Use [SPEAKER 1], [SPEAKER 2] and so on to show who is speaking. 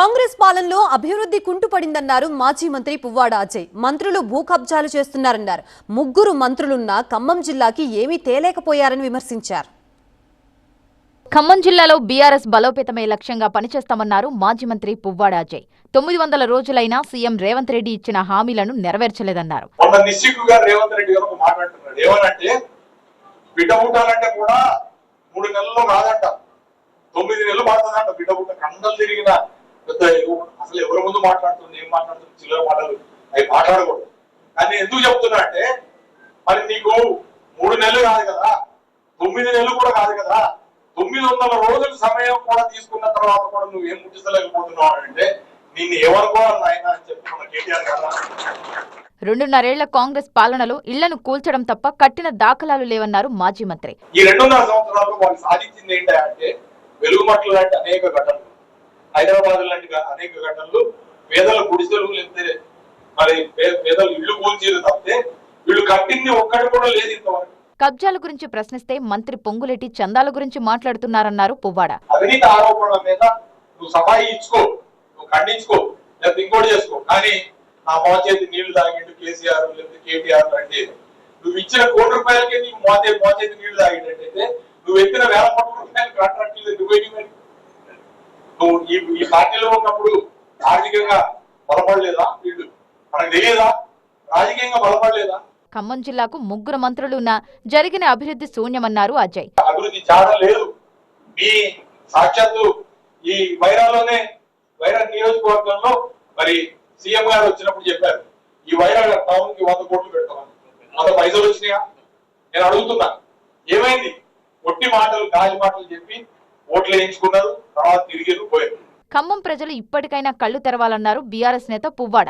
[SPEAKER 1] కాంగ్రెస్ పాలనలో అభివృద్ధి కుంటుపడిందన్నారు మాజీ మంత్రి పువ్వాడ అజయ్. మంత్రులు భూ కబ్జాలు చేస్తున్నారన్నారు. ముగ్గురు మంత్రులున్న ఖమ్మం జిల్లాకి ఏమీ తేలేకపోయారని విమర్శించారు.
[SPEAKER 2] ఖమ్మం జిల్లాలో బీఆర్ఎస్ బలోపేతమే లక్ష్యంగా పనిచేస్తామన్నారు మాజీ మంత్రి పువ్వాడ అజయ్. 900 రోజులైనా సీఎం రేవంత్ రెడ్డి ఇచ్చిన హామీలను నెరవేర్చలేదన్నారు.
[SPEAKER 3] మూడు నెలల్లో కాదంట, 9 నెలలు పడుతుందంట. బిడ్డ పుట్ట కండలు తిరిగిన పెద్ద అసలు ఎవరి ముందు మాట్లాడుతుంది, ఏం మాట్లాడుతుంది, చిల్లర మాటలు అవి మాట్లాడకూడదు. కానీ ఎందుకు చెప్తున్నా అంటే, మరి నీకు 3 నెలలు కాదు కదా, 9 నెలలు కూడా కాదు కదా, 900 రోజుల సమయం కూడా తీసుకున్న తర్వాత కూడా నువ్వు ఏం ముట్టించలేకపోతున్నావు అంటే నిన్ను ఎవరుకోవాలి ఆయన అని చెప్పి మన కేటీఆర్ కదా.
[SPEAKER 2] 2.5 ఏళ్ల కాంగ్రెస్ పాలనలో ఇళ్లను కూల్చడం తప్ప కట్టిన దాఖలాలు లేవన్నారు మాజీ మంత్రి.
[SPEAKER 3] ఈ 2.5 సంవత్సరాల్లో వాళ్ళు సాధించింది ఏంటంటే వెలుగుమట్లు లాంటి అనేక ఘటనలు, హైదరాబాద్ లాంటి అనేక ఘటనలు, పేదల గుడిసెలు లేకపోతే మరి పేదల ఇళ్లు కూల్చేది తప్పితే వీళ్ళు కట్టింది ఒక్కటి కూడా లేదు ఇంతవరకు.
[SPEAKER 2] కబ్జాల గురించి ప్రశ్నిస్తే మంత్రి పొంగులేటి చందాల గురించి మాట్లాడుతున్నారన్నారు పువ్వాడ.
[SPEAKER 3] అవినీతి ఆరోపణల మీద నువ్వు సఫాయి ఇచ్చుకో, నువ్వు ఖండించుకో, లేకపోతే ఇంకోటి చేసుకో, కానీ నా మోచేతి నీళ్లు తాగిండు కేసీఆర్ లేకపోతే కేటీఆర్ అంటే నువ్వు ఇచ్చిన ₹1 నీకు మోచేతి నీళ్లు తాగిండైతే నువ్వు ఎత్తిన వేల కోట్ల రూపాయలు కాంట్రాక్ట్ నువ్వు ఈ పార్టీలో ఉన్నప్పుడు ఆర్థికంగా బలపడలేదా? వీళ్ళు మనకు తెలియదా? రాజకీయంగా బలపడలేదా?
[SPEAKER 2] ఖమ్మం జిల్లాకు 3 మంత్రులున్నా జరిగిన అభివృద్ధి శూన్యమన్నారు అజయ్.
[SPEAKER 3] అభివృద్ధి చాలా లేదు. మీ సాక్షాత్తు ఈ వైరా నియోజకవర్గంలో మరి సీఎం గారు వచ్చినప్పుడు చెప్పారు, ఈ వైరా టౌన్ కి 100 కోట్లు పెడతామని. అంత పైసలు వచ్చినాయా? నేను అడుగుతున్నా, ఏమైంది? ఒట్టి మాటలు, గాలి మాటలు చెప్పి ఓట్లు వేయించుకున్నారు, తర్వాత తిరిగి పోయారు.
[SPEAKER 2] ఖమ్మం ప్రజలు ఇప్పటికైనా కళ్లు తెరవాలన్నారు బీఆర్ఎస్ నేత పువ్వాడ.